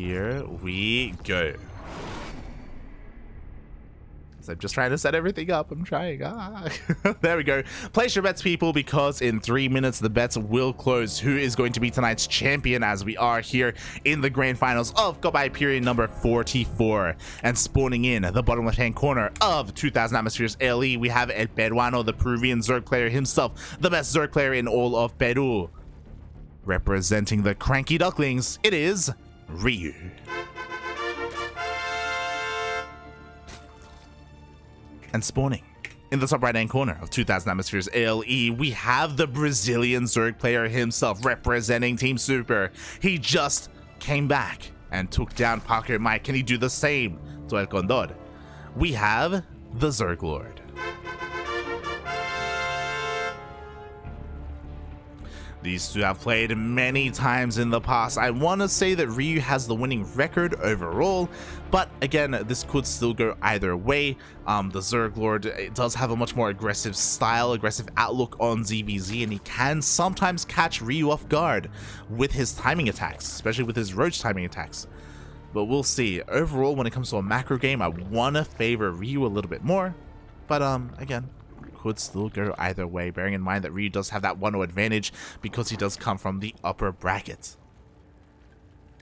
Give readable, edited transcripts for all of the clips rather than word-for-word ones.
Here we go. So I'm just trying to set everything up. I'm trying. There we go. Place your bets, people, because in 3 minutes the bets will close. Who is going to be tonight's champion, as we are here in the grand finals of Copa Hyperion number 44. And spawning in the bottom left-hand corner of 2000 Atmospheres LE, we have El Peruano, the Peruvian Zerg player himself, the best Zerg player in all of Peru. Representing the CranKy Ducklings, it is Ryu. And spawning in the top right hand corner of 2000 Atmospheres LE, we have the Brazilian Zerg player himself representing Team Super. He just came back and took down Parker Mike. Can he do the same to El Condor? We have the ZergLord. These two have played many times in the past. I want to say that Ryu has the winning record overall, but again, this could still go either way. The ZergLord does have a much more aggressive style, aggressive outlook on ZvZ, and he can sometimes catch Ryu off guard with his timing attacks, especially with his roach timing attacks. But we'll see. Overall, when it comes to a macro game, I want to favor Ryu a little bit more, but again, could still go either way, bearing in mind that Ryu does have that 1-0 advantage because he does come from the upper bracket.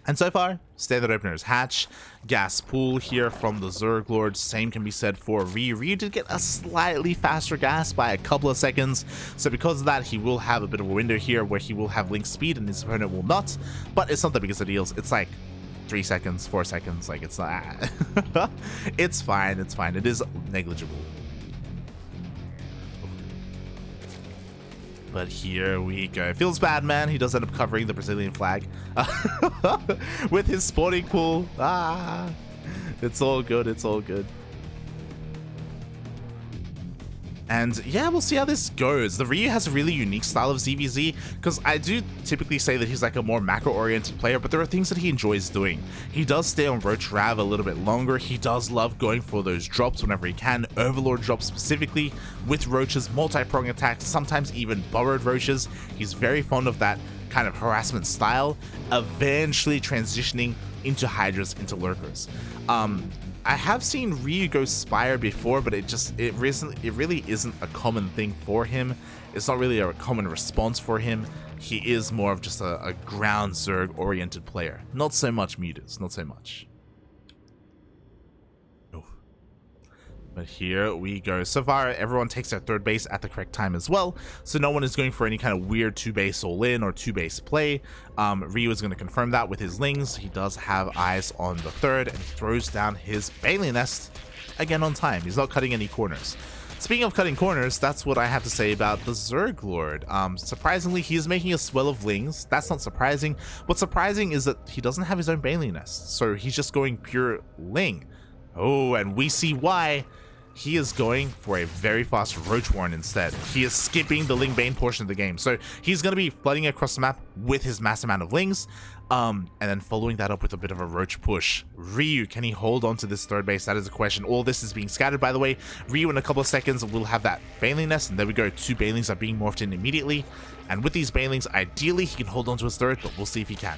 And so far, standard openers hatch, gas pool here from the ZergLord. Same can be said for Ryu. Ryu did get a slightly faster gas by a couple of seconds, so because of that, he will have a bit of a window here where he will have link speed and his opponent will not, but it's not the biggest of deals. It's like 3 seconds, 4 seconds, like it's not. It's fine, it's fine. It is negligible. But here we go. Feels bad, man. He does end up covering the Brazilian flag with his sporting pool. It's all good. It's all good. And yeah, we'll see how this goes. The Ryu has a really unique style of ZvZ, because I do typically say that he's like a more macro-oriented player, but there are things that he enjoys doing. He does stay on Roach Rav a little bit longer. He does love going for those drops whenever he can, Overlord drops specifically, with Roaches, multi-prong attacks, sometimes even burrowed Roaches. He's very fond of that kind of harassment style, eventually transitioning into Hydras, into Lurkers. I have seen Ryu go Spire before, but it really isn't a common thing for him. It's not really a common response for him. He is more of just a ground Zerg oriented player. Not so much Mutas, not so much. But here we go. So far, everyone takes their third base at the correct time as well, so no one is going for any kind of weird 2-base all-in or 2-base play. Ryu is going to confirm that with his Lings. He does have eyes on the third, and he throws down his Bailey Nest again on time. He's not cutting any corners. Speaking of cutting corners, that's what I have to say about the ZergLord. Surprisingly, he is making a swell of Lings. That's not surprising. What's surprising is that he doesn't have his own Bailey Nest, so he's just going pure Ling. Oh, and we see why. He is going for a very fast Roach Warren instead. He is skipping the Ling Bane portion of the game. So he's going to be flooding across the map with his mass amount of Lings. And then following that up with a bit of a Roach push. Ryu, can he hold on to this third base? That is a question. All this is being scattered, by the way. Ryu in a couple of seconds will have that Baneling Nest. And there we go. 2 Banelings are being morphed in immediately. And with these Banelings, ideally he can hold on to his third, but we'll see if he can.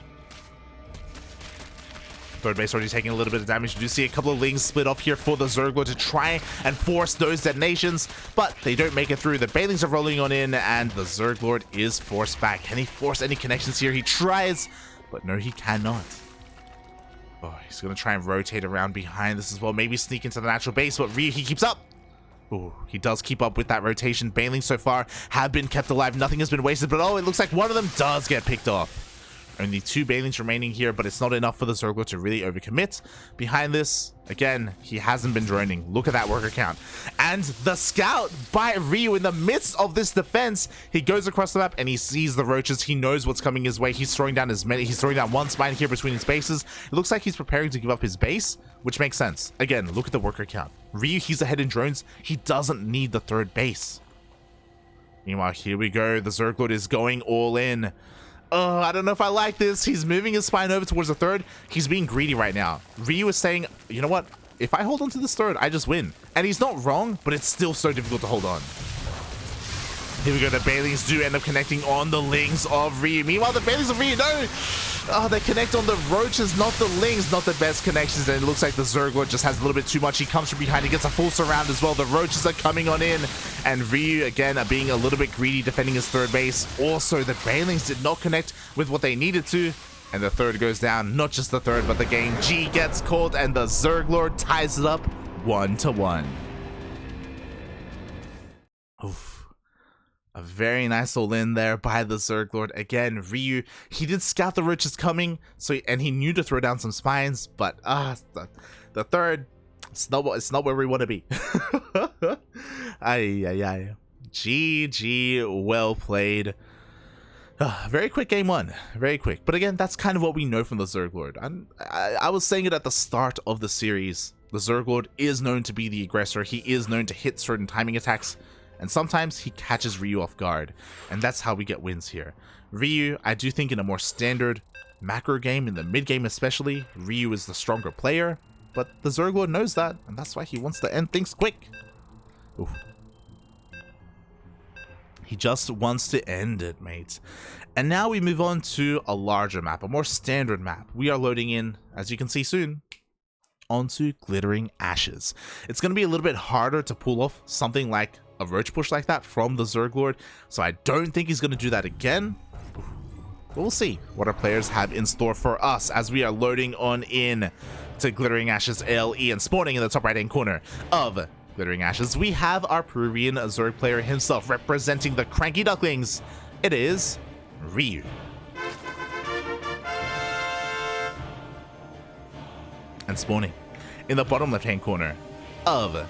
Third base already taking a little bit of damage. You do see a couple of Lings split off here for the ZergLord to try and force those detonations, but they don't make it through. The Banelings are rolling on in, and the ZergLord is forced back. Can he force any connections here? He tries, but no, he cannot. Oh, he's going to try and rotate around behind this as well. Maybe sneak into the natural base, but Ryu, he keeps up. Oh, he does keep up with that rotation. Banelings so far have been kept alive. Nothing has been wasted, but oh, it looks like one of them does get picked off. Only 2 Banelings remaining here, but it's not enough for the ZergLord to really overcommit. Behind this, again, he hasn't been droning. Look at that worker count. And the scout by Ryu in the midst of this defense, he goes across the map and he sees the Roaches. He knows what's coming his way. He's throwing down he's throwing down one spine here between his bases. It looks like he's preparing to give up his base, which makes sense. Again, look at the worker count. Ryu, he's ahead in drones. He doesn't need the third base. Meanwhile, here we go. The ZergLord is going all in. Oh, I don't know if I like this. He's moving his spine over towards the third. He's being greedy right now. Ryu is saying, you know what? If I hold on to this third, I just win. And he's not wrong, but it's still so difficult to hold on. Here we go, the Banelings do end up connecting on the Lings of Ryu. Meanwhile, the Banelings of Ryu, no! Oh, they connect on the Roaches, not the Lings, not the best connections, and it looks like the ZergLord just has a little bit too much. He comes from behind, he gets a full surround as well. The Roaches are coming on in, and Ryu, again, are being a little bit greedy defending his third base. Also, the Banelings did not connect with what they needed to, and the third goes down. Not just the third, but the game G gets called, and the ZergLord ties it up 1-1. Oof. A very nice all in there by the ZergLord. Again, Ryu, he did scout the Roaches coming, and he knew to throw down some spines, but the third, it's not where we want to be. Ay. GG, well played. Very quick game one, very quick. But again, that's kind of what we know from the ZergLord. I was saying it at the start of the series. The ZergLord is known to be the aggressor. He is known to hit certain timing attacks, and sometimes he catches Ryu off guard, and that's how we get wins here. Ryu, I do think in a more standard macro game, in the mid game especially, Ryu is the stronger player, but the ZergLord knows that, and that's why he wants to end things quick. Oof. He just wants to end it, mates. And now we move on to a larger map, a more standard map. We are loading in, as you can see soon, onto Glittering Ashes. It's going to be a little bit harder to pull off something like a roach push like that from the ZergLord, so I don't think he's going to do that again. But we'll see what our players have in store for us as we are loading on in to Glittering Ashes LE, and spawning in the top right hand corner of Glittering Ashes, we have our Peruvian Zerg player himself representing the CranKy Ducklings. It is Ryu. And spawning in the bottom left hand corner of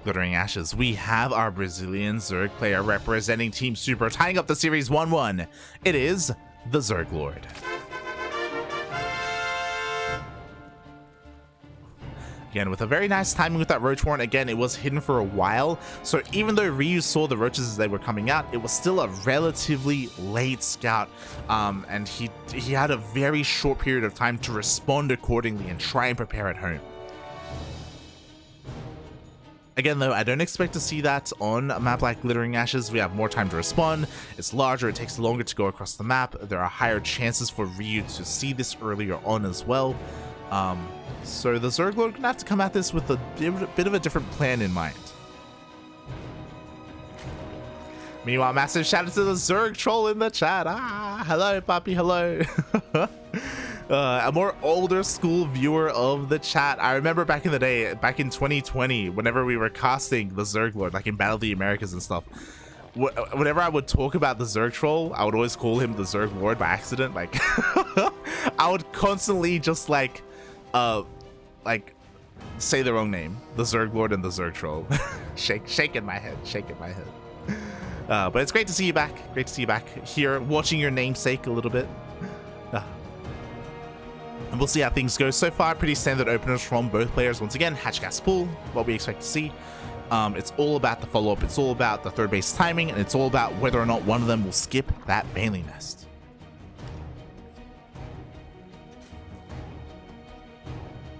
Glittering Ashes, we have our Brazilian Zerg player representing Team Super, tying up the series 1-1. It is the ZergLord. Again, with a very nice timing with that Roach Warren. Again, it was hidden for a while, so even though Ryu saw the Roaches as they were coming out, it was still a relatively late scout, and he had a very short period of time to respond accordingly and try and prepare at home. Again, though, I don't expect to see that on a map like Glittering Ashes. We have more time to respond, it's larger, it takes longer to go across the map, there are higher chances for Ryu to see this earlier on as well. So the ZergLord gonna have to come at this with a bit of a different plan in mind. Meanwhile, massive shout out to the Zerg troll in the chat. Hello, Papi, hello. A more older school viewer of the chat. I remember back in the day, back in 2020, whenever we were casting the ZergLord, like in Battle of the Americas and stuff, whenever I would talk about the Zerg troll, I would always call him the ZergLord by accident. Like, I would constantly just like say the wrong name, the ZergLord and the Zerg troll. shaking my head. But it's great to see you back. Great to see you back here, watching your namesake a little bit. And we'll see how things go. So far, pretty standard openers from both players. Once again, hatch gas pull, what we expect to see. It's all about the follow-up, it's all about the third base timing, and it's all about whether or not one of them will skip that Bailey nest.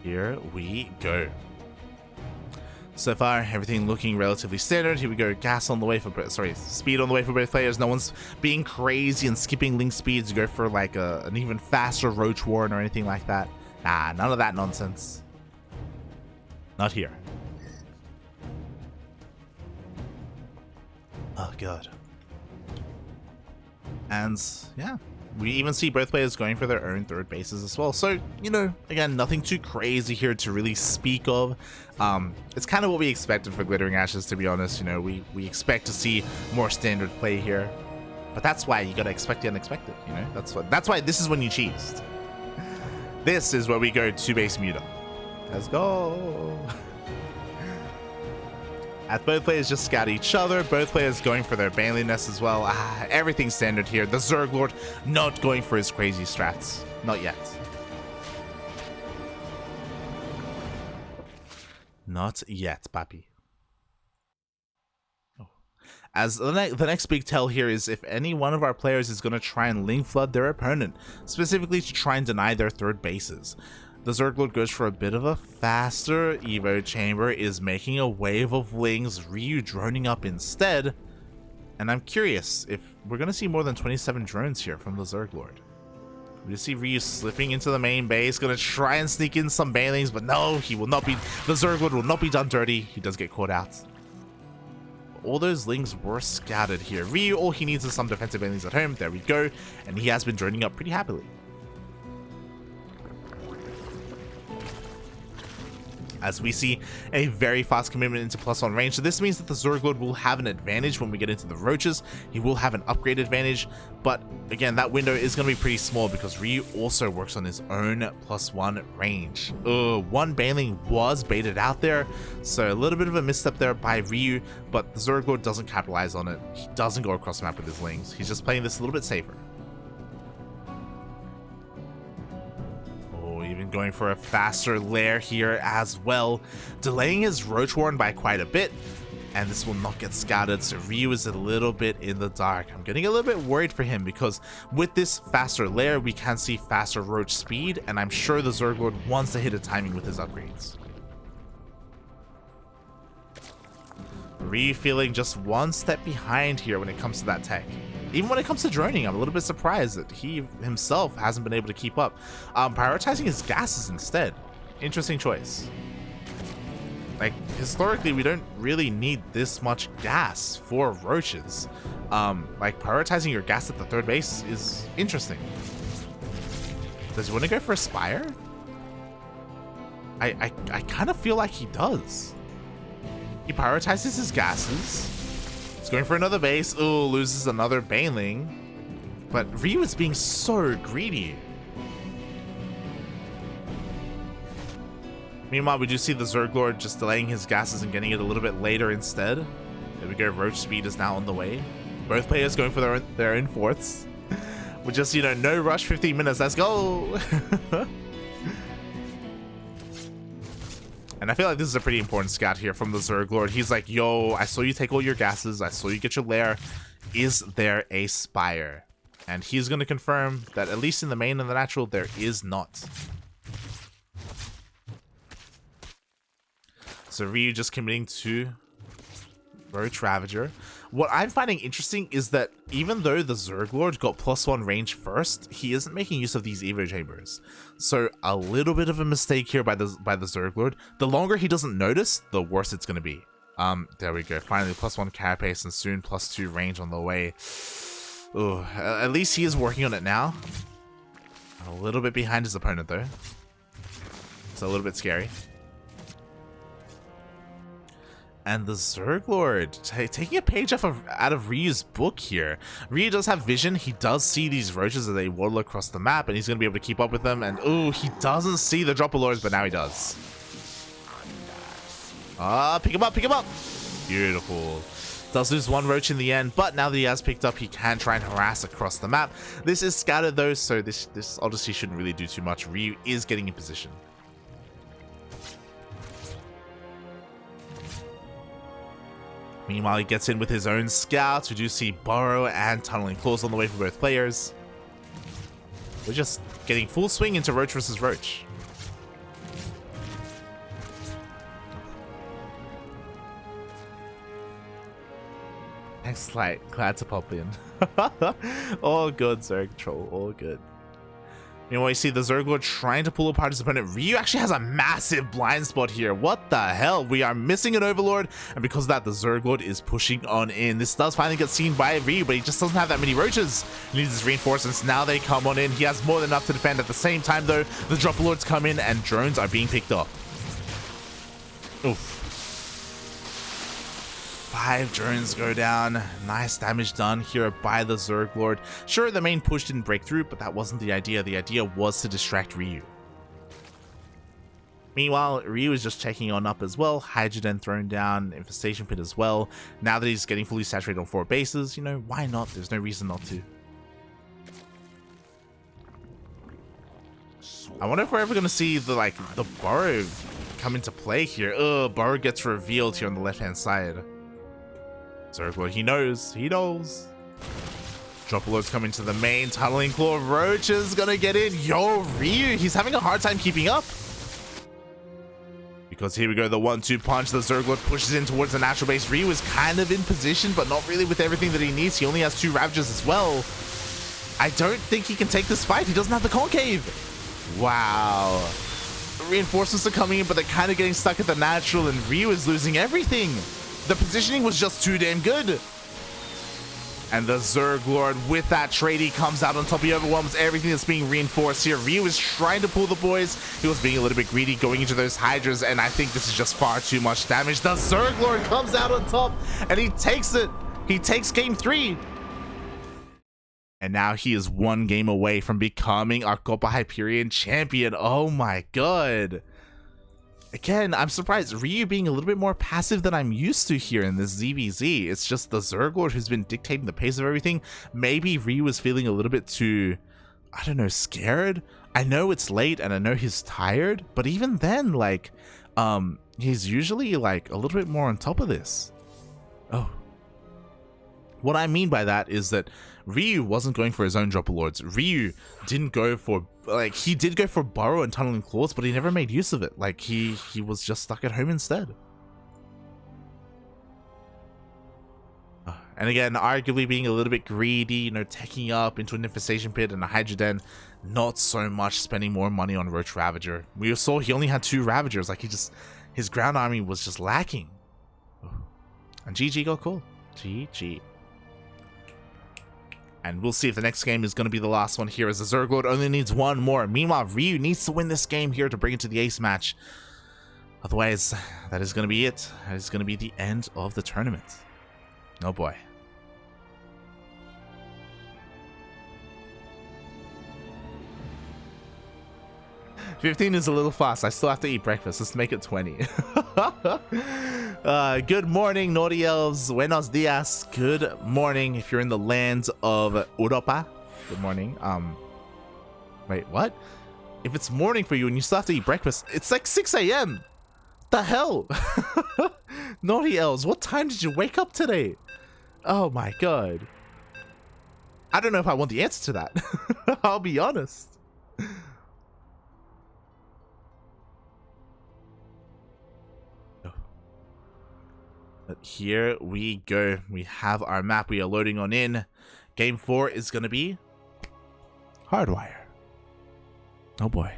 Here we go. So far, everything looking relatively standard. Here we go, gas on the way for, speed on the way for both players. No one's being crazy and skipping link speeds to go for like an even faster Roach Warren or anything like that. Nah, none of that nonsense. Not here. Oh god. And yeah, we even see both players going for their own third bases as well. So, you know, again, nothing too crazy here to really speak of. It's kind of what we expected for Glittering Ashes, to be honest. You know, we expect to see more standard play here. But that's why you gotta expect the unexpected, you know? That's why this is when you cheesed. This is where we go two base muta. Let's go. As both players just scout each other, both players going for their Bailey nest as well. Everything's standard here. The ZergLord not going for his crazy strats. Not yet. Not yet, papi. Oh. As the next big tell here is if any one of our players is going to try and link flood their opponent, specifically to try and deny their third bases. The ZergLord goes for a bit of a faster Evo chamber, is making a wave of lings, Ryu droning up instead. And I'm curious if we're going to see more than 27 drones here from the ZergLord. We just see Ryu slipping into the main base, going to try and sneak in some banelings, but no, he will not be, the ZergLord will not be done dirty. He does get caught out. All those lings were scattered here. Ryu, all he needs is some defensive banelings at home. There we go. And he has been droning up pretty happily. As we see a very fast commitment into +1 range. So this means that the ZergLord will have an advantage when we get into the roaches. He will have an upgrade advantage, but again, that window is going to be pretty small because Ryu also works on his own +1 range. One baneling was baited out there, so a little bit of a misstep there by Ryu, but the ZergLord doesn't capitalize on it. He doesn't go across the map with his lings. He's just playing this a little bit safer. Even going for a faster lair here as well, delaying his Roach Warren by quite a bit, and this will not get scouted, so Ryu is a little bit in the dark. I'm getting a little bit worried for him because with this faster lair, we can see faster Roach speed, and I'm sure the ZergLord wants to hit a timing with his upgrades. Ryu feeling just one step behind here when it comes to that tech. Even when it comes to droning, I'm a little bit surprised that he himself hasn't been able to keep up. Prioritizing his gases instead. Interesting choice. Like, historically, we don't really need this much gas for roaches. Like, prioritizing your gas at the third base is interesting. Does he want to go for a Spire? I kind of feel like he does. He prioritizes his gases. He's going for another base. Ooh, loses another baneling. But Ryu is being so greedy. Meanwhile, we do see the ZergLord just delaying his gases and getting it a little bit later instead. There we go. Roach speed is now on the way. Both players going for their own fourths. With just, you know, no rush, 15 minutes. Let's go. And I feel like this is a pretty important scout here from the ZergLord. He's like, yo, I saw you take all your gases. I saw you get your lair. Is there a Spire? And he's going to confirm that at least in the main and the natural, there is not. So Ryu just committing to Roach Ravager. What I'm finding interesting is that even though the ZergLord got +1 range first, he isn't making use of these Evo Chambers. So a little bit of a mistake here by the ZergLord. The longer he doesn't notice, the worse it's going to be. There we go. Finally, +1 carapace and soon +2 range on the way. Ooh, at least he is working on it now. A little bit behind his opponent though. It's a little bit scary. And the ZergLord taking a page out of Ryu's book here. Ryu does have vision. He does see these roaches as they waddle across the map, and he's going to be able to keep up with them. And ooh, he doesn't see the Dropper Lords, but now he does. Pick him up, pick him up. Beautiful. Does lose one roach in the end, but now that he has picked up, he can try and harass across the map. This is scattered though, so this Odyssey shouldn't really do too much. Ryu is getting in position. Meanwhile, he gets in with his own scouts. We do see Burrow and Tunneling Claws on the way for both players. We're just getting full swing into Roach versus Roach. Thanks, glad to pop in. All good, Zerg Troll, all good. Meanwhile, you see the ZergLord trying to pull apart his opponent. Ryu actually has a massive blind spot here. What the hell? We are missing an Overlord, and because of that, the ZergLord is pushing on in. This does finally get seen by Ryu, but he just doesn't have that many roaches. He needs his reinforcements. Now they come on in. He has more than enough to defend. At the same time, though, the Dropper Lords come in, and drones are being picked up. Oof. 5 drones go down. Nice damage done here by the ZergLord. Sure, the main push didn't break through, but that wasn't the idea. The idea was to distract Ryu. Meanwhile, Ryu is just checking on up as well. Hydrogen thrown down, Infestation Pit as well. Now that he's getting fully saturated on 4 bases, you know, why not? There's no reason not to. I wonder if we're ever going to see the Burrow come into play here. Burrow gets revealed here on the left-hand side. ZergLord, he knows. Dropper Lords coming to the main. Tunneling Claw Roach is gonna get in. Yo, Ryu, he's having a hard time keeping up. Because here we go, the 1-2 punch. The ZergLord pushes in towards the natural base. Ryu is kind of in position, but not really with everything that he needs. He only has 2 Ravagers as well. I don't think he can take this fight. He doesn't have the concave. Wow. Reinforcements are coming in, but they're kind of getting stuck at the natural, and Ryu is losing everything. The positioning was just too damn good. And the ZergLord with that trade, he comes out on top. He overwhelms everything that's being reinforced here. Ryu is trying to pull the boys. He was being a little bit greedy going into those Hydras, and I think this is just far too much damage. The ZergLord comes out on top, and he takes it. He takes game 3. And now he is 1 game away from becoming our Copa Hyperion champion. Oh my god. Again, I'm surprised. Ryu being a little bit more passive than I'm used to here in this ZvZ. It's just the ZergLord who's been dictating the pace of everything. Maybe Ryu is feeling a little bit too, I don't know, scared. I know it's late and I know he's tired, but even then, like, he's usually like a little bit more on top of this. Oh. What I mean by that is that Ryu wasn't going for his own Dropper Lords. Ryu didn't go for, like, he did go for Burrow and Tunneling Claws, but he never made use of it. Like, he was just stuck at home instead. And again, arguably being a little bit greedy, you know, taking up into an Infestation Pit and a Hydra Den, not so much spending more money on Roach Ravager. We saw he only had 2 Ravagers, like, his ground army was just lacking. And GG got called. GG. And we'll see if the next game is going to be the last one here, as the ZergLord only needs 1 more. Meanwhile, Ryu needs to win this game here to bring it to the ace match. Otherwise, that is going to be it. That is going to be the end of the tournament. Oh boy. $15 is a little fast. I still have to eat breakfast. Let's make it 20. Good morning, Naughty Elves. Buenos dias. Good morning if you're in the lands of Europa. Good morning. Wait, what? If it's morning for you and you still have to eat breakfast, it's like 6 a.m. The hell? Naughty Elves, what time did you wake up today? Oh my god. I don't know if I want the answer to that. I'll be honest. But here we go. We have our map. We are loading on in. Game 4 is going to be Hardwire. Oh boy.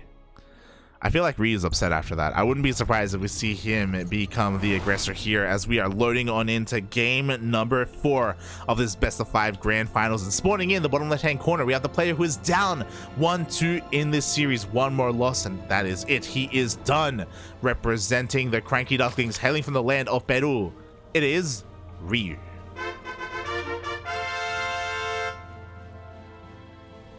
I feel like Ryu's upset after that. I wouldn't be surprised if we see him become the aggressor here, as we are loading on into game number 4 of this best of 5 grand finals. And spawning in the bottom left hand corner, we have the player who is down 1-2 in this series. 1 more loss and that is it. He is done. Representing the CranKy Ducklings, hailing from the land of Peru, it is Ryu.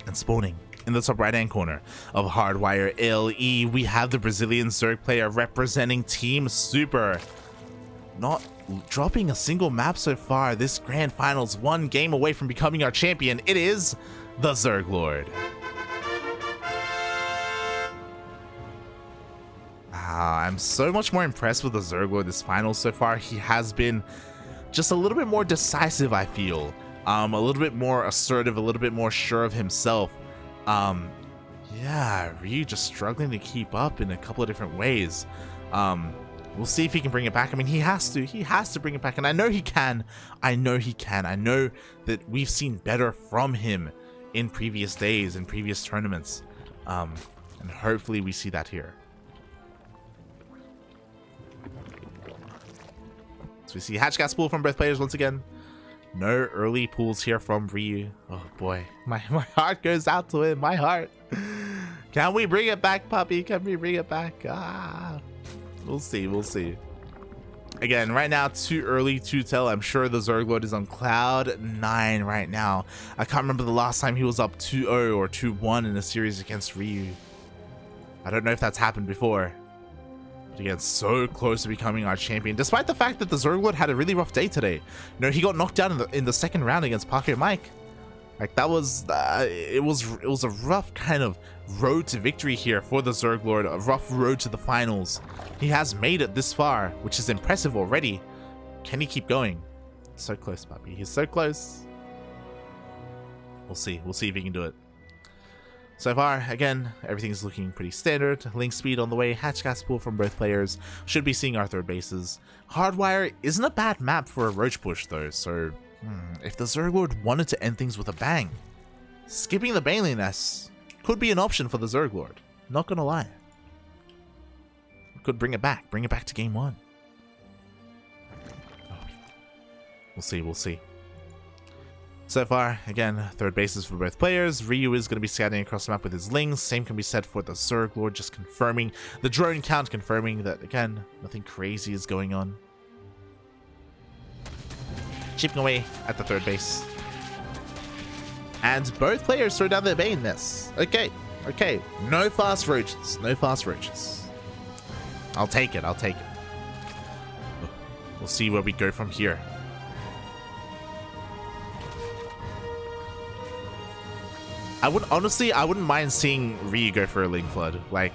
And spawning in the top right hand corner of Hardwire LE, we have the Brazilian Zerg player representing Team Super. Not dropping a single map so far. This grand finals, 1 game away from becoming our champion. It is the ZergLord. I'm so much more impressed with the ZergLord this final so far. He has been just a little bit more decisive, I feel. A little bit more assertive, a little bit more sure of himself. Yeah, Ryu just struggling to keep up in a couple of different ways. We'll see if he can bring it back. I mean, he has to bring it back, and I know he can. I know that we've seen better from him in previous days, in previous tournaments. And hopefully we see that here. So we see Hatch Gas pool from both players once again. No early pools here from Ryu. Oh boy, my heart goes out to him. My heart. Can we bring it back, puppy? Can we bring it back? We'll see. We'll see. Again, right now, too early to tell. I'm sure the ZergLord is on cloud 9 right now. I can't remember the last time he was up 2-0 or 2-1 in a series against Ryu. I don't know if that's happened before. Again, so close to becoming our champion, despite the fact that the ZergLord had a really rough day today. You know, he got knocked down in the second round against Parker Mike. Like, that was it was a rough kind of road to victory here for the ZergLord, a rough road to the finals. He has made it this far, which is impressive already. Can he keep going? So close, puppy. He's so close. We'll see if he can do it. So far, again, everything's looking pretty standard. Link speed on the way, hatch gas pool from both players. Should be seeing our third bases. Hardwire isn't a bad map for a roach push though, so if the ZergLord wanted to end things with a bang, skipping the Baneling nests could be an option for the ZergLord. Not gonna lie. Could bring it back to game 1. We'll see, we'll see. So far, again, third bases for both players. Ryu is going to be scanning across the map with his Lings. Same can be said for the ZergLord, just confirming the drone count, confirming that, again, nothing crazy is going on. Chipping away at the third base. And both players throw down their Bane nests. Okay, okay. No fast roaches. No fast roaches. I'll take it, I'll take it. We'll see where we go from here. I wouldn't mind seeing Ryu go for a Ling Flood. Like,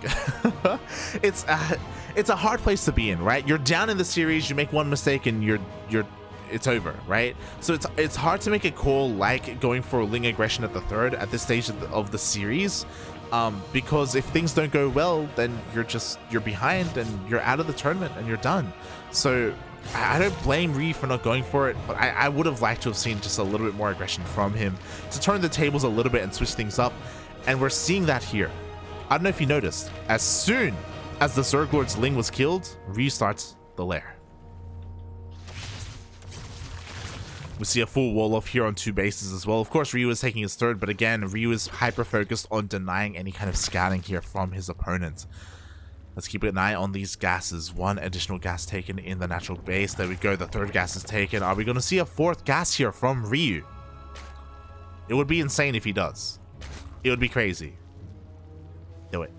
it's a hard place to be in, right? You're down in the series, you make one mistake and it's over, right? So it's hard to make a call like going for Ling aggression at the third at this stage of the series, because if things don't go well, then you're behind and you're out of the tournament and you're done. So I don't blame Ryu for not going for it, but I would have liked to have seen just a little bit more aggression from him to turn the tables a little bit and switch things up, and we're seeing that here. I don't know if you noticed, as soon as the ZergLord's Ling was killed, Ryu starts the lair. We see a full wall off here on 2 bases as well. Of course, Ryu is taking his third, but again, Ryu is hyper-focused on denying any kind of scouting here from his opponent. Let's keep an eye on these gases. 1 additional gas taken in the natural base. There we go. The third gas is taken. Are we going to see a 4th gas here from Ryu? It would be insane if he does. It would be crazy. Do it.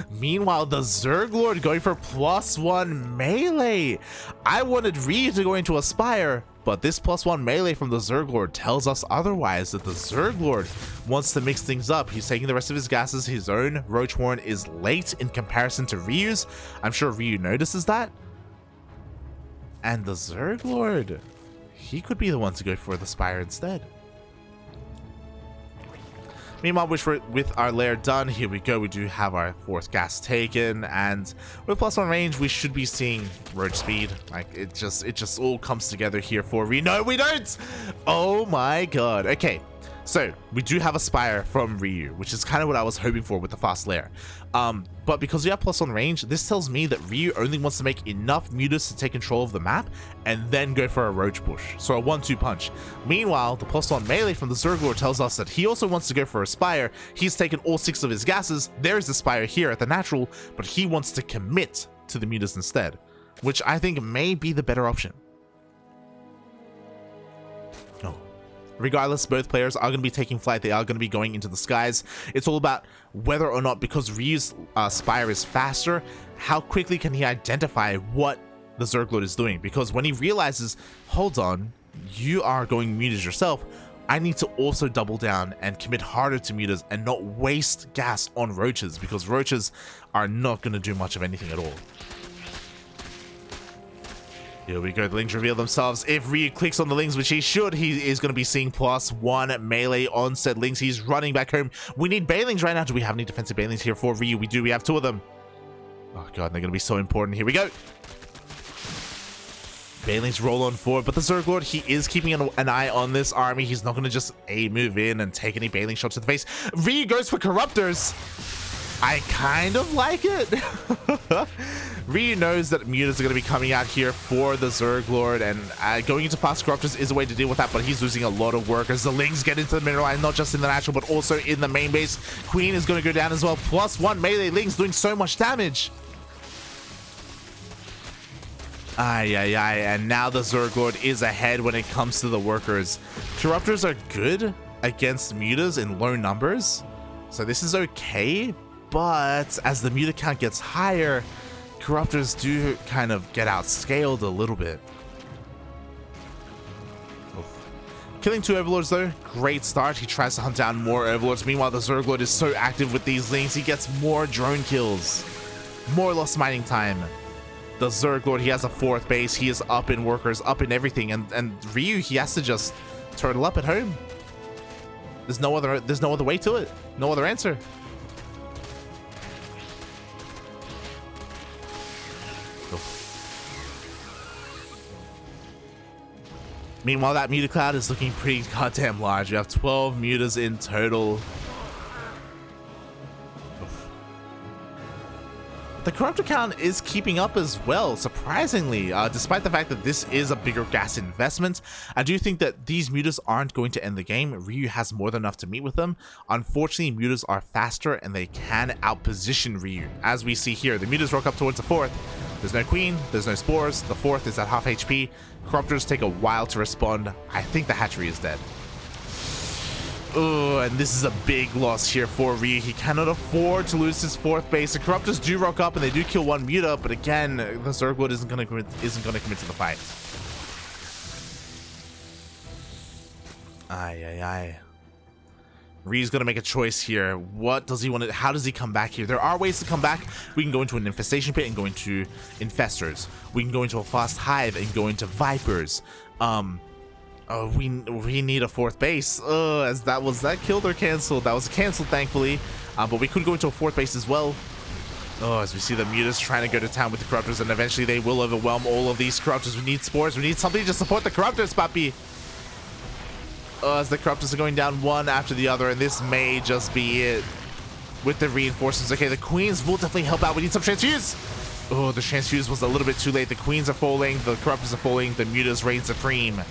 Meanwhile, the ZergLord going for +1 melee. I wanted Ryu to go into Aspire, but this +1 melee from the ZergLord tells us otherwise, that the ZergLord wants to mix things up. He's taking the rest of his gases. His own Roach Horn is late in comparison to Ryu's. I'm sure Ryu notices that. And the ZergLord, he could be the one to go for the Spire instead. Meanwhile, with our lair done, here we go. We do have our 4th gas taken, and with +1 range, we should be seeing roach speed. Like, it just all comes together here for Ryu. No, we don't! Oh my god. Okay, so we do have a Spire from Ryu, which is kind of what I was hoping for with the fast lair. But because we have +1 range, this tells me that Ryu only wants to make enough mutas to take control of the map and then go for a roach push. So a 1-2 punch. Meanwhile, the +1 melee from the ZergLord tells us that he also wants to go for a Spire. He's taken all 6 of his gases. There's the Spire here at the natural, but he wants to commit to the mutas instead, which I think may be the better option. Regardless, both players are going to be taking flight. They are going to be going into the skies. It's all about whether or not, because Ryu's Spire is faster, how quickly can he identify what the ZergLord is doing? Because when he realizes, hold on, you are going mutas yourself, I need to also double down and commit harder to mutas and not waste gas on roaches, because roaches are not going to do much of anything at all. Here we go, the Lings reveal themselves. If Ryu clicks on the Lings, which he should, he is going to be seeing +1 melee on said Lings. He's running back home. We need Banelings right now. Do we have any defensive Banelings here for Ryu? We do. We have 2 of them. Oh god, they're going to be so important. Here we go. Banelings roll on forward, but the ZergLord, he is keeping an eye on this army. He's not going to just move in and take any Baneling shots to the face. Ryu goes for Corruptors. I kind of like it. Ryu knows that mutas are going to be coming out here for the ZergLord, and going into fast Corruptors is a way to deal with that, but he's losing a lot of work as the Lings get into the middle line, not just in the natural, but also in the main base. Queen is going to go down as well. +1 melee Lings doing so much damage. And now the ZergLord is ahead when it comes to the workers. Corruptors are good against mutas in low numbers, so this is okay. But as the muta count gets higher, Corruptors do kind of get outscaled a little bit. Killing 2 Overlords though, great start. He tries to hunt down more Overlords. Meanwhile, the ZergLord is so active with these Lings, he gets more drone kills. More lost mining time. The ZergLord, he has a 4th base. He is up in workers, up in everything. And Ryu, he has to just turtle up at home. There's no other way to it. No other answer. Meanwhile, that muta cloud is looking pretty goddamn large. You have 12 mutas in total. The corruptor count is keeping up as well, surprisingly, despite the fact that this is a bigger gas investment. I do think that these mutas aren't going to end the game. Ryu has more than enough to meet with them. Unfortunately, mutas are faster and they can outposition Ryu. As we see here, the mutas rock up towards the 4th. There's no queen, there's no spores, the 4th is at half HP. Corruptors take a while to respond. I think the hatchery is dead. Oh, and this is a big loss here for Ryu. He cannot afford to lose his 4th base. The Corruptors do rock up and they do kill one muta, but again, the ZergLord isn't gonna commit to the fight. Aye. Ryu's gonna make a choice here. What does he want to? How does he come back here? There are ways to come back. We can go into an infestation pit and go into infestors. We can go into a fast hive and go into vipers. We need a 4th base. As that killed or canceled? That was canceled, thankfully. But we could go into a 4th base as well. As we see the mutas trying to go to town with the corruptors, and eventually they will overwhelm all of these corruptors. We need spores. We need something to support the corruptors, papi. As the corruptors are going down one after the other, and this may just be it with the reinforcements. Okay, the queens will definitely help out. We need some transfuse. The transfuse was a little bit too late. The queens are falling, the corruptors are falling, the mutas reign supreme.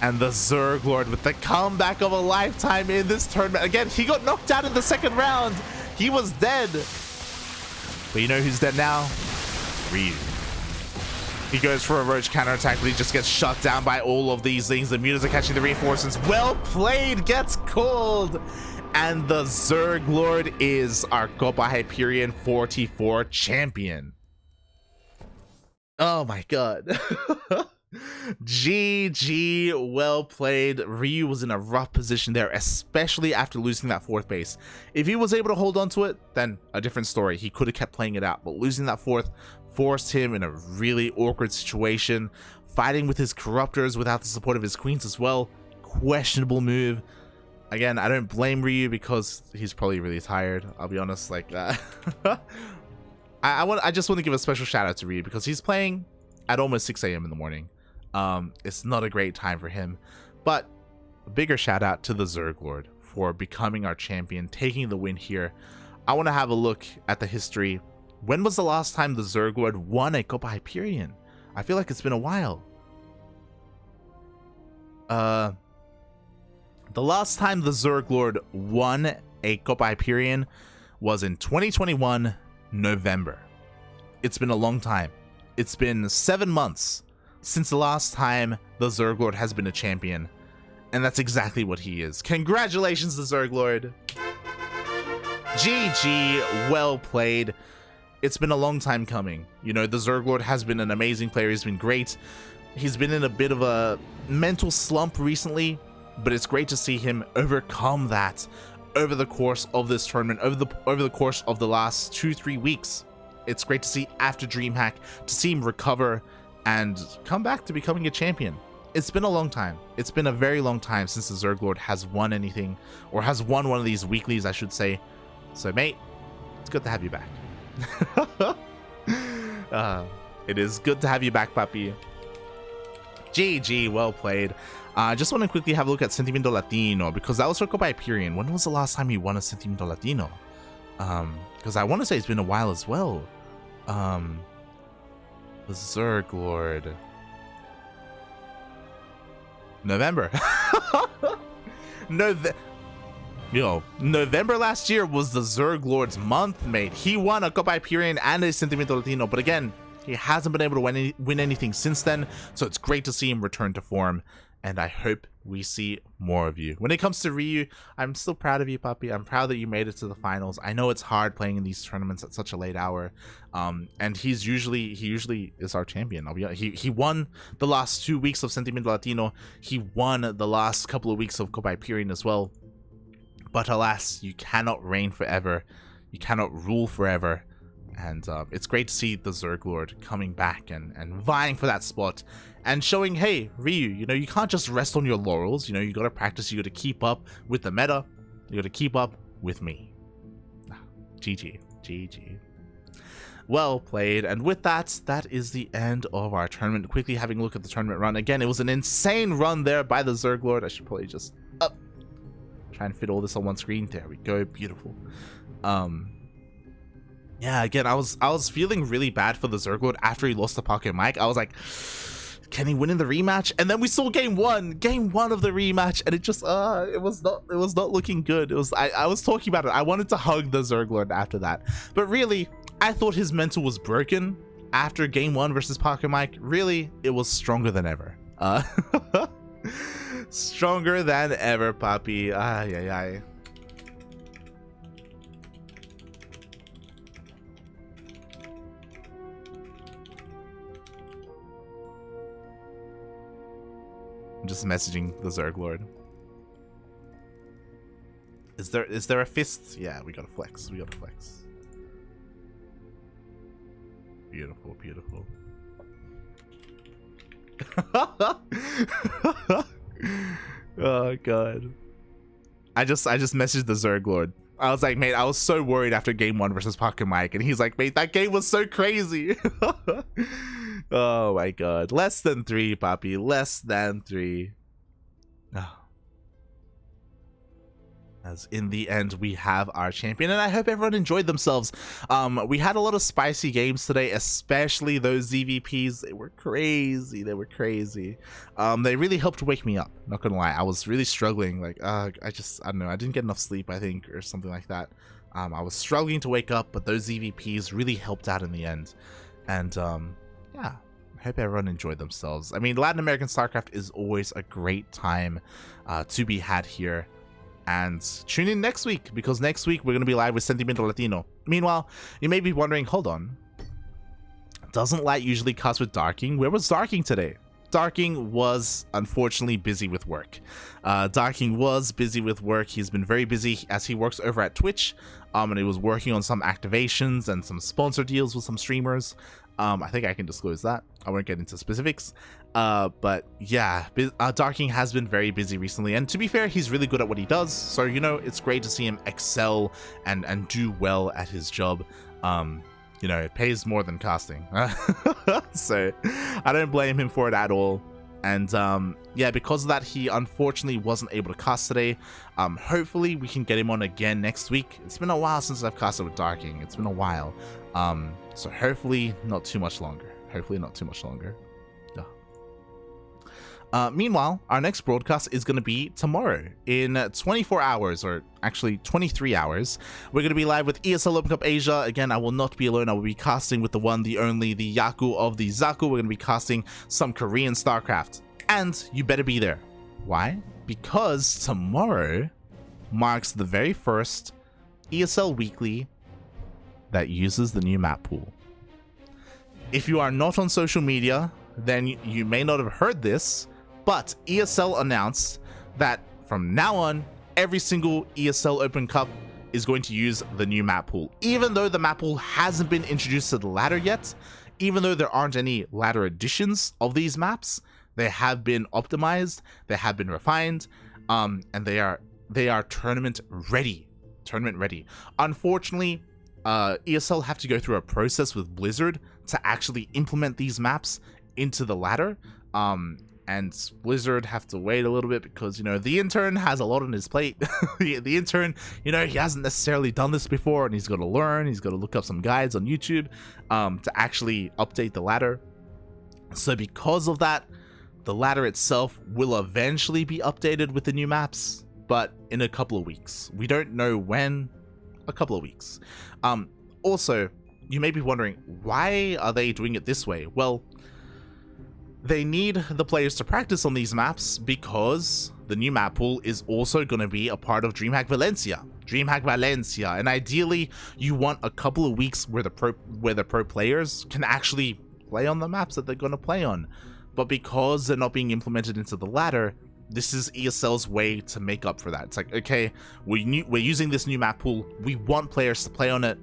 And the ZergLord with the comeback of a lifetime in this tournament. Again, he got knocked out in the 2nd round. He was dead. But you know who's dead now? Ryu. He goes for a roach counterattack, but he just gets shut down by all of these things. The mutas are catching the reinforcements. Well played, gets called. And the ZergLord is our Copa Hyperion 44 champion. Oh my god. GG, well played. Ryu was in a rough position there, especially after losing that 4th base. If he was able to hold on to it, then a different story. He could have kept playing it out, but losing that 4th forced him in a really awkward situation, fighting with his corruptors without the support of his queens as well. Questionable move. Again, I don't blame Ryu because he's probably really tired, I'll be honest. Like I just want to give a special shout out to Ryu because he's playing at almost 6 a.m. in the morning. It's not a great time for him, but a bigger shout out to the ZergLord for becoming our champion, taking the win here. I want to have a look at the history. When was the last time the ZergLord won a Copa Hyperion? I feel like it's been a while. The last time the ZergLord won a Copa Hyperion was in 2021 November. It's been a long time. It's been 7 months since the last time the ZergLord has been a champion, and that's exactly what he is. Congratulations, the ZergLord. GG, well played. It's been a long time coming. You know, the ZergLord has been an amazing player. He's been great. He's been in a bit of a mental slump recently, but it's great to see him overcome that over the course of this tournament, over the course of the last 2-3 weeks. It's great to see after DreamHack, to see him recover and come back to becoming a champion. It's been a long time. It's been a very long time since the ZergLord has won anything, or has won one of these weeklies, I should say. So, mate, it's good to have you back. It is good to have you back, papi. GG, well played. I just want to quickly have a look at Sentimiento Latino, because that was for Copa Hyperion. When was the last time he won a Sentimiento Latino? Because I want to say it's been a while as well. The ZergLord. November. November last year was the ZergLord's month, mate. He won a Copa Hyperion and a Sentimiento Latino, but again, he hasn't been able to win anything since then, so it's great to see him return to form, and I hope we see more of you. When it comes to Ryu, I'm still proud of you, puppy. I'm proud that you made it to the finals. I know it's hard playing in these tournaments at such a late hour, and he usually is our champion. I'll be honest. He won the last 2 weeks of Sentimiento Latino. He won the last couple of weeks of Copa Hyperion as well. But alas, you cannot reign forever. You cannot rule forever. And it's great to see the ZergLord coming back and vying for that spot and showing, hey, Ryu, you know, you can't just rest on your laurels. You know, you got to practice. You got to keep up with the meta. You got to keep up with me. GG. GG. Well played. And with that, that is the end of our tournament. Quickly having a look at the tournament run. Again, it was an insane run there by the ZergLord. I should probably just try and fit all this on one screen. There we go. Beautiful. Yeah, again, I was feeling really bad for the ZergLord after he lost to Pocket Mike. I was like, can he win in the rematch? And then we saw game one of the rematch, and it just it was not looking good. It was I was talking about it. I wanted to hug the ZergLord after that, but really, I thought his mental was broken after game one versus Pocket Mike. Really, it was stronger than ever. Stronger than ever, Papi. Ay, ay, ay. I'm just messaging the ZergLord. Is there a fist? Yeah, we gotta flex. We gotta flex. Beautiful, beautiful. Oh god. I just messaged the ZergLord. I was like, mate, I was so worried after game one versus Pocket Mike, and he's like, mate, that game was so crazy. Oh my god. Less than 3, Papi. Less than 3. Oh. As in the end, we have our champion, and I hope everyone enjoyed themselves. We had a lot of spicy games today, especially those ZVPs. They were crazy. They were crazy. They really helped wake me up. Not gonna lie, I was really struggling. Like, I don't know. I didn't get enough sleep, I think, or something like that. I was struggling to wake up, but those ZVPs really helped out in the end. And yeah, I hope everyone enjoyed themselves. I mean, Latin American StarCraft is always a great time to be had here. And tune in next week, because next week we're going to be live with Sentimiento Latino. Meanwhile, you may be wondering, hold on, doesn't Lat usually cast with Darking? Where was Darking today? Darking was unfortunately busy with work. Darking was busy with work. He's been very busy as he works over at Twitch, and he was working on some activations and some sponsor deals with some streamers. I think I can disclose that. I won't get into specifics. But yeah, Darking has been very busy recently, and to be fair, he's really good at what he does, so you know, it's great to see him excel and do well at his job. You know, it pays more than casting. So I don't blame him for it at all. And yeah, because of that, he unfortunately wasn't able to cast today. Hopefully we can get him on again next week. It's been a while since I've casted with Darking. It's been a while. So hopefully not too much longer. Hopefully not too much longer. Meanwhile, our next broadcast is going to be tomorrow in 24 hours, or actually 23 hours. We're going to be live with ESL Open Cup Asia. Again, I will not be alone. I will be casting with the one, the only, the Yaku of the Zaku. We're going to be casting some Korean StarCraft. And you better be there. Why? Because tomorrow marks the very first ESL Weekly that uses the new map pool. If you are not on social media, then you may not have heard this, but ESL announced that from now on, every single ESL Open Cup is going to use the new map pool. Even though the map pool hasn't been introduced to the ladder yet, even though there aren't any ladder editions of these maps, they have been optimized, they have been refined, and they are tournament ready. Tournament ready. Unfortunately, ESL have to go through a process with Blizzard to actually implement these maps into the ladder. And Blizzard have to wait a little bit because, you know, the intern has a lot on his plate. The intern, you know, he hasn't necessarily done this before, and he's got to learn. He's got to look up some guides on YouTube to actually update the ladder. So because of that, the ladder itself will eventually be updated with the new maps, but in a couple of weeks. We don't know when. A couple of weeks. Also, you may be wondering, why are they doing it this way? Well, they need the players to practice on these maps because the new map pool is also going to be a part of DreamHack Valencia. DreamHack Valencia, and ideally, you want a couple of weeks where the pro players can actually play on the maps that they're going to play on. But because they're not being implemented into the ladder, this is ESL's way to make up for that. It's like, okay, we're using this new map pool. We want players to play on it.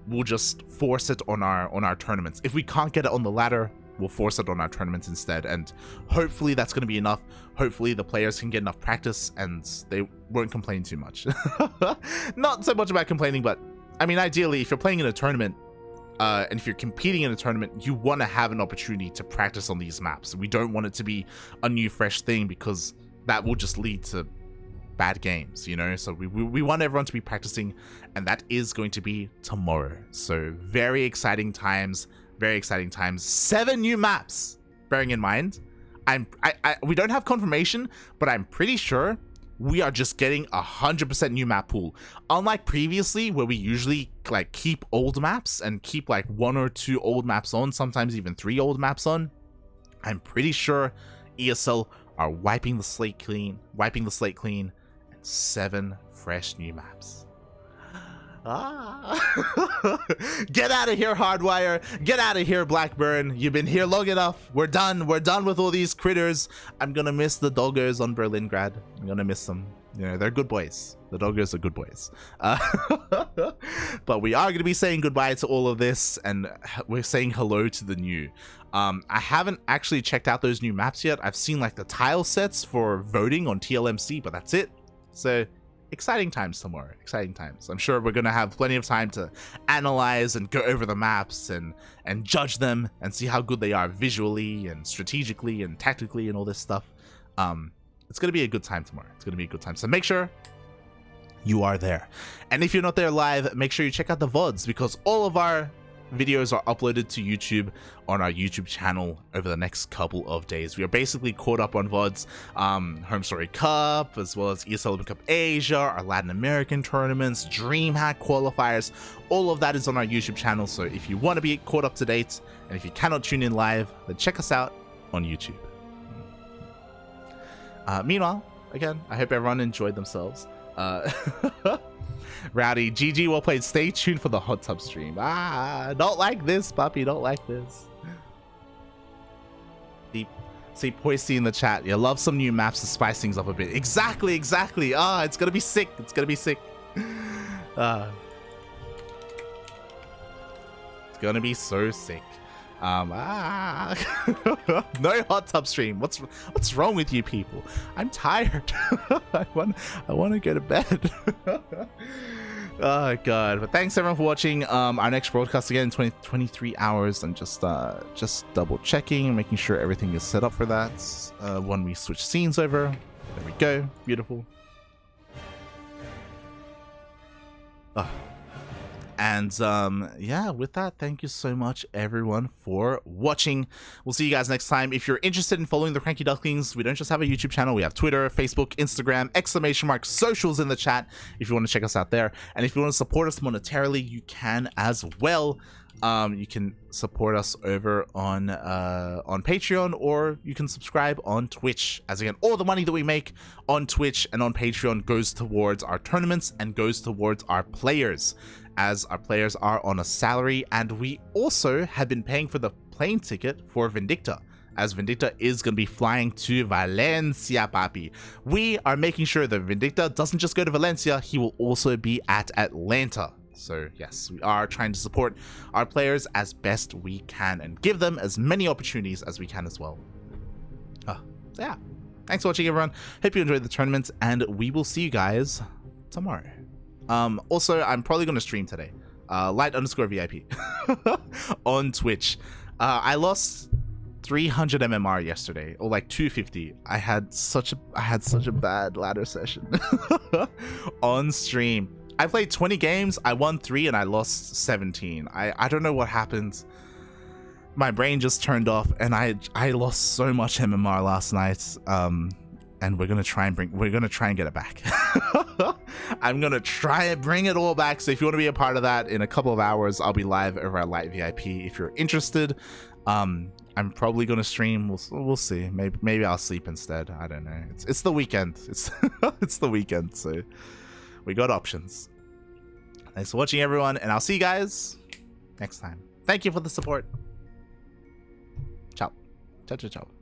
We'll just force it on our tournaments. If we can't get it on the ladder, we'll force it on our tournaments instead, and hopefully that's going to be enough. Hopefully the players can get enough practice and they won't complain too much. Not so much about complaining, but I mean, ideally, if you're playing in a tournament, and if you're competing in a tournament, you want to have an opportunity to practice on these maps. We don't want it to be a new fresh thing, because that will just lead to bad games, you know. So we want everyone to be practicing, and that is going to be tomorrow. So very exciting times, 7 new maps, bearing in mind we don't have confirmation, but I'm pretty sure we are just getting 100% new map pool, unlike previously where we usually like keep old maps and keep like 1 or 2 old maps on, sometimes even 3 old maps on. I'm pretty sure ESL are wiping the slate clean, and 7 fresh new maps. Get out of here, Hardwire. Get out of here, Blackburn. You've been here long enough. We're done with all these critters. I'm gonna miss the doggos on Berlingrad. I'm gonna miss them. You know, they're good boys. The doggos are good boys. But we are gonna be saying goodbye to all of this, and we're saying hello to the new. I haven't actually checked out those new maps yet. I've seen like the tile sets for voting on TLMC, but that's it. So exciting times tomorrow, exciting times. I'm sure we're gonna have plenty of time to analyze and go over the maps and judge them and see how good they are visually and strategically and tactically and all this stuff. It's gonna be a good time tomorrow. It's gonna be a good time, so make sure you are there. And if you're not there live, make sure you check out the VODs, because all of our videos are uploaded to YouTube on our YouTube channel over the next couple of days. We are basically caught up on VODs, Home Story Cup, as well as ESL Open Cup Asia, our Latin American tournaments, DreamHack qualifiers. All of that is on our YouTube channel, so if you want to be caught up to date, and if you cannot tune in live, then check us out on YouTube. Meanwhile, again, I hope everyone enjoyed themselves. Rowdy, GG, well played. Stay tuned for the hot tub stream. Don't like this, puppy. Don't like this. See Poisty in the chat. You love some new maps to spice things up a bit. Exactly. It's gonna be sick. It's gonna be so sick. No hot tub stream. What's wrong with you people? I'm tired. I want to go to bed. Oh god. But thanks everyone for watching. Our next broadcast again in 23 hours. I'm just double checking, making sure everything is set up for that. When we switch scenes over. There we go. Beautiful. And yeah, with that, thank you so much everyone for watching. We'll see you guys next time. If you're interested in following the CranKy Ducklings, we don't just have a YouTube channel, we have Twitter, Facebook, Instagram, ! Socials in the chat if you want to check us out there. And if you want to support us monetarily, you can as well. You can support us over on Patreon, or you can subscribe on Twitch. As again, all the money that we make on Twitch and on Patreon goes towards our tournaments and goes towards our players, as our players are on a salary. And we also have been paying for the plane ticket for Vindicta, as Vindicta is going to be flying to Valencia, papi. We are making sure that Vindicta doesn't just go to Valencia, he will also be at Atlanta. So yes, we are trying to support our players as best we can and give them as many opportunities as we can as well. Yeah, thanks for watching everyone. Hope you enjoyed the tournament, and we will see you guys tomorrow. Also, I'm probably going to stream today. Light_VIP on Twitch. I lost 300 MMR yesterday, or like 250. I had such a bad ladder session on stream. I played 20 games, I won 3 and I lost 17. I don't know what happened. My brain just turned off, and I lost so much MMR last night. And we're gonna try and get it back. I'm gonna try and bring it all back. So if you want to be a part of that, in a couple of hours I'll be live over at Light VIP if you're interested. I'm probably gonna stream. We'll see. Maybe I'll sleep instead. I don't know. It's the weekend. It's the weekend, so we got options. Thanks for watching everyone, and I'll see you guys next time. Thank you for the support. Ciao. Ciao, ciao, ciao.